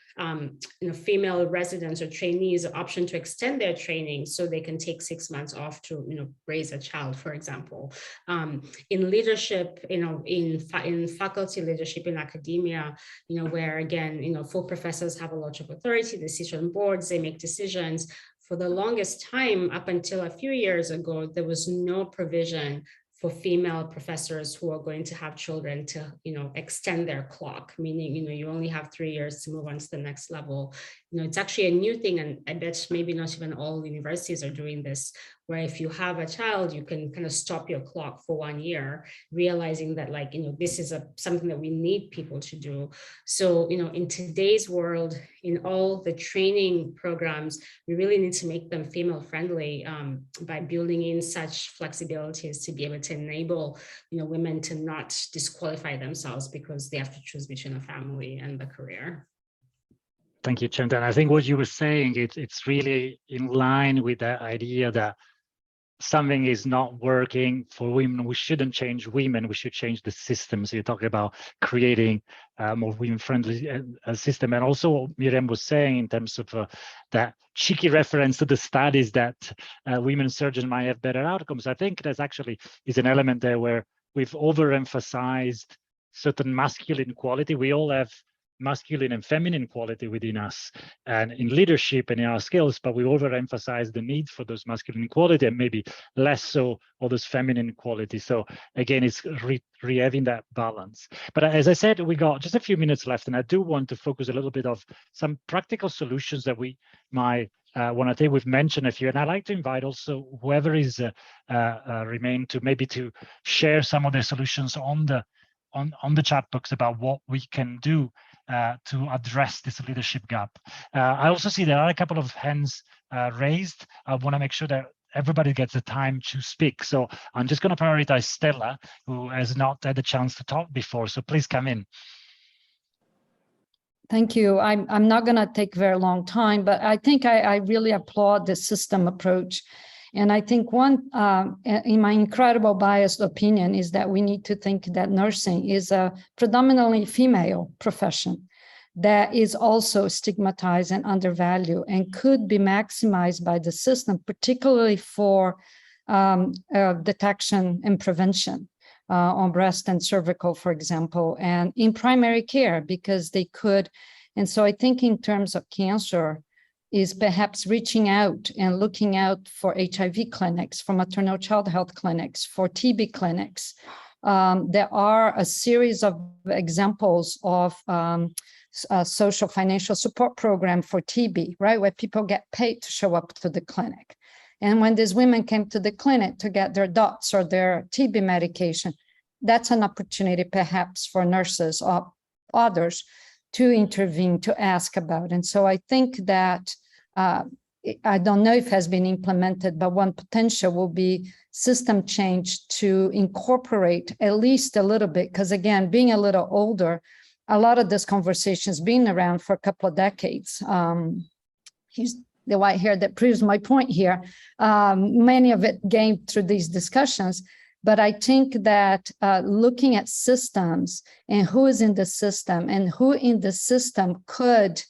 female residents or trainees an option to extend their training so they can take 6 months off to, raise a child, for example. In leadership, in faculty leadership in academia, where again, full professors have a lot of authority, they sit on boards, they make decisions. For the longest time, up until a few years ago, there was no provision for female professors who are going to have children to, extend their clock, meaning, you only have 3 years to move on to the next level. It's actually a new thing, and I bet maybe not even all universities are doing this, where if you have a child, you can kind of stop your clock for 1 year, realizing that this is something that we need people to do. So, in today's world, in all the training programs, we really need to make them female friendly by building in such flexibilities to be able to enable, women to not disqualify themselves because they have to choose between a family and a career. Thank you, Chemtai. I think what you were saying, it's really in line with the idea that something is not working for women. We shouldn't change women, we should change the system. So you're talking about creating a more women-friendly system. And also what Miriam was saying in terms of that cheeky reference to the studies that women surgeons might have better outcomes. I think there's actually is an element there where we've overemphasized certain masculine quality. We all have masculine and feminine quality within us and in leadership and in our skills, but we overemphasize the need for those masculine quality and maybe less so all those feminine qualities. So again, it's re-having that balance. But as I said, we got just a few minutes left, and I do want to focus a little bit of some practical solutions that we might want to take. We've mentioned a few, and I'd like to invite also whoever is remain to maybe to share some of their solutions on the chat box about what we can do to address this leadership gap. I also see there are a couple of hands raised. I want to make sure that everybody gets the time to speak. So I'm just going to prioritize Stella, who has not had the chance to talk before. So please come in. Thank you. I'm not going to take very long time, but I think I really applaud the system approach. And I think one, in my incredible biased opinion, is that we need to think that nursing is a predominantly female profession that is also stigmatized and undervalued and could be maximized by the system, particularly for detection and prevention on breast and cervical, for example, and in primary care, because they could. And so I think in terms of cancer, is perhaps reaching out and looking out for HIV clinics, for maternal child health clinics, for TB clinics. There are a series of examples of social financial support program for TB, right, where people get paid to show up to the clinic. And when these women came to the clinic to get their DOTS or their TB medication, that's an opportunity perhaps for nurses or others to intervene, to ask about. And so I think that I don't know if it has been implemented, but one potential will be system change to incorporate at least a little bit, because again, being a little older, a lot of this conversation has been around for a couple of decades. Here's the white hair that proves my point here. Many of it gained through these discussions, But I think that looking at systems and who is in the system and who in the system could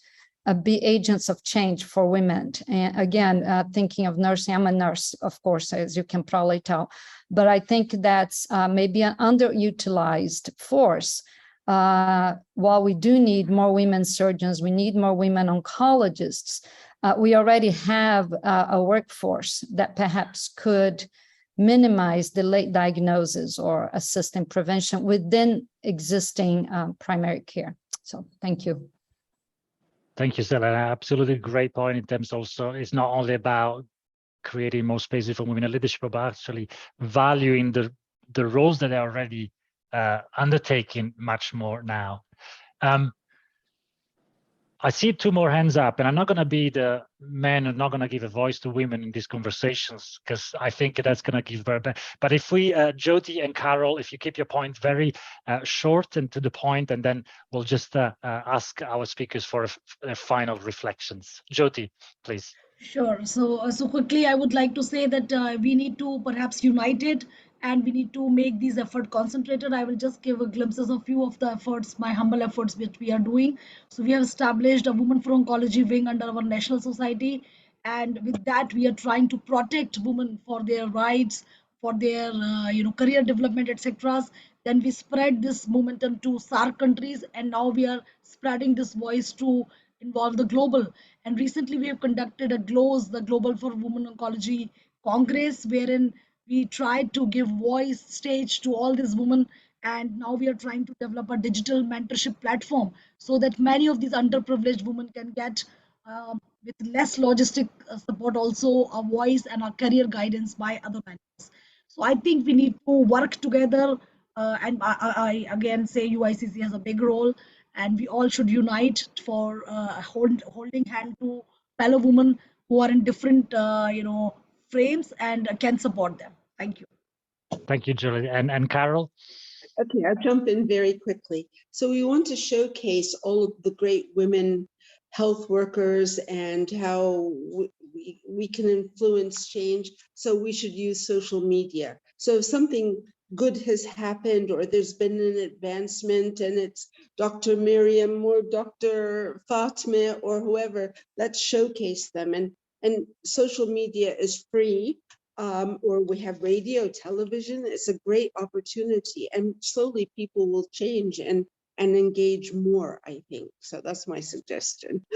be agents of change for women. And again, thinking of nursing, I'm a nurse, of course, as you can probably tell, but I think that's maybe an underutilized force. While we do need more women surgeons, we need more women oncologists, we already have a workforce that perhaps could minimize the late diagnosis or assist in prevention within existing primary care. So thank you. Thank you, Stella. Absolutely great point in terms also, it's not only about creating more spaces for women in leadership, but actually valuing the roles that are already undertaking much more now. I see two more hands up, and I'm not going to be the man and not going to give a voice to women in these conversations, because I think that's going to give very bad. But if we, Jyoti and Carol, if you keep your point very short and to the point, and then we'll just ask our speakers for final reflections. Jyoti, please. Sure. So quickly, I would like to say that we need to perhaps unite it, and we need to make these efforts concentrated. I will just give a glimpses of few of the efforts, my humble efforts, which we are doing. So we have established a Women for Oncology wing under our national society, and with that, we are trying to protect women for their rights, for their career development, etc. Then we spread this momentum to SAARC countries, and now we are spreading this voice to involve the global. And recently we have conducted a GLOWS, the Global for Women Oncology Congress, wherein we tried to give voice stage to all these women. And now we are trying to develop a digital mentorship platform so that many of these underprivileged women can get, with less logistic support, also a voice and a career guidance by other mentors. So I think we need to work together. And I again say UICC has a big role, and we all should unite for holding hand to fellow women who are in different frames and can support them. Thank you. Thank you, Julie. And Carol? Okay, I'll jump in very quickly. So we want to showcase all of the great women health workers and how we can influence change. So we should use social media. So if something good has happened or there's been an advancement and it's Dr. Miriam or Dr. Fatma or whoever, let's showcase them. And social media is free, or we have radio, television. It's a great opportunity, and slowly people will change and engage more, I think. So that's my suggestion.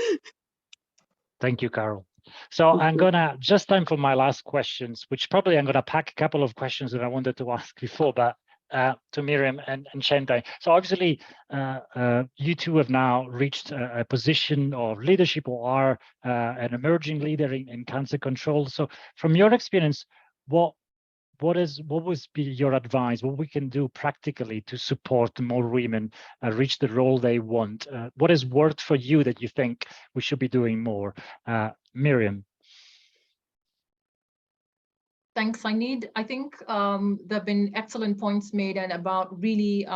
Thank you, Carol. So I'm gonna, just time for my last questions, which probably I'm gonna pack a couple of questions that I wanted to ask before, but to Miriam and Chemtai. So obviously, you two have now reached a position of leadership or are an emerging leader in cancer control. So from your experience, what would be your advice, what we can do practically to support more women reach the role they want? What has worked for you that you think we should be doing more? Miriam. Thanks. I think there have been excellent points made and about really,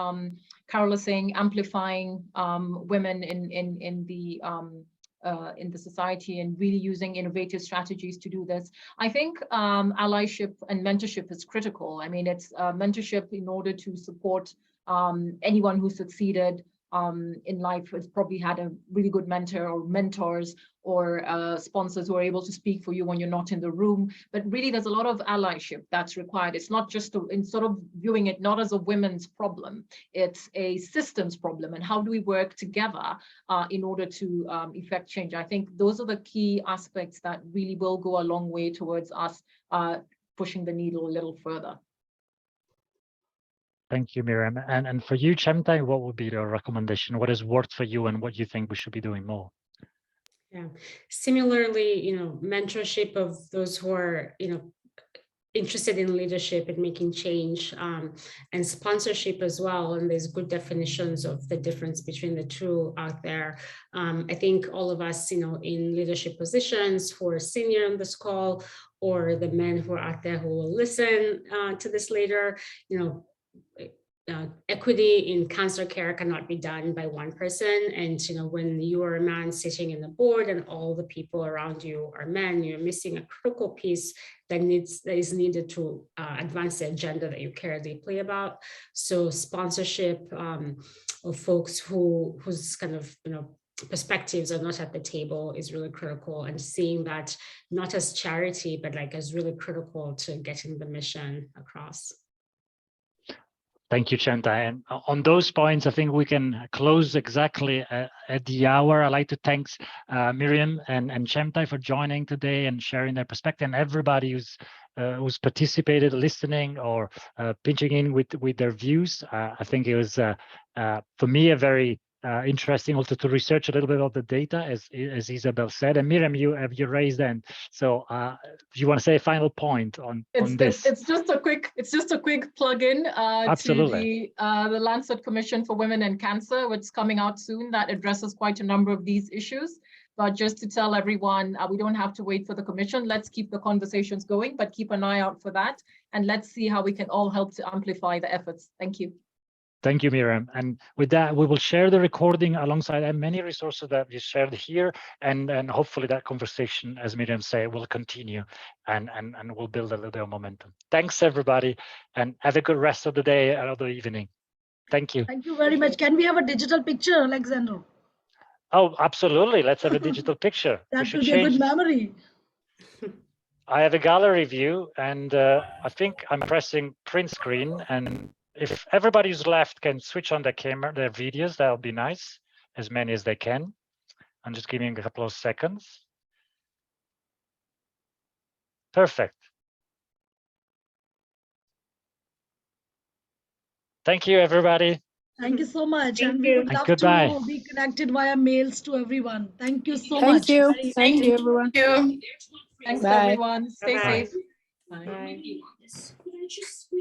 Carol is saying, amplifying women in the society and really using innovative strategies to do this. I think allyship and mentorship is critical. I mean, it's mentorship in order to support anyone who succeeded in life has probably had a really good mentor or mentors or sponsors who are able to speak for you when you're not in the room. But really, there's a lot of allyship that's required. It's not just in sort of viewing it not as a women's problem, it's a systems problem. And how do we work together in order to effect change? I think those are the key aspects that really will go a long way towards us pushing the needle a little further. Thank you, Miriam. And for you, Chemtai, what would be your recommendation? What has worked for you and what you think we should be doing more? Yeah, similarly, mentorship of those who are, interested in leadership and making change, and sponsorship as well. And there's good definitions of the difference between the two out there. I think all of us, in leadership positions who are senior on this call, or the men who are out there who will listen to this later, equity in cancer care cannot be done by one person. And when you are a man sitting in the board and all the people around you are men, you're missing a critical piece that is needed to advance the agenda that you care deeply about. So sponsorship of folks whose kind of perspectives are not at the table is really critical, and seeing that not as charity, but like as really critical to getting the mission across. Thank you, Chemtai. And on those points, I think we can close exactly at the hour. I'd like to thank Miriam and Chemtai for joining today and sharing their perspective, and everybody who's participated, listening, or pitching in with their views. I think it was, for me, a very interesting also to research a little bit of the data, as Isabel said. And Miriam, you raised them. So you want to say a final point on this? It's just a quick plug-in Absolutely. to the Lancet Commission for Women and Cancer, which is coming out soon, that addresses quite a number of these issues. But just to tell everyone, we don't have to wait for the commission. Let's keep the conversations going, but keep an eye out for that. And let's see how we can all help to amplify the efforts. Thank you. Thank you, Miriam. And with that, we will share the recording alongside many resources that we shared here. And hopefully that conversation, as Miriam said, will continue and we'll build a little bit of momentum. Thanks, everybody. And have a good rest of the day and of the evening. Thank you. Thank you very much. Can we have a digital picture, Alexander? Oh, absolutely. Let's have a digital picture. That will be a good memory. I have a gallery view, and I think I'm pressing print screen, and if everybody who's left can switch on their camera, their videos, that'll be nice, as many as they can. I'm just giving a couple of seconds. Perfect. Thank you, everybody. Thank you so much. Thank and you. we would love to be connected via mails to everyone. Thank you so much. Thank you, everyone. Thanks, everyone. Stay Bye-bye. safe. Bye.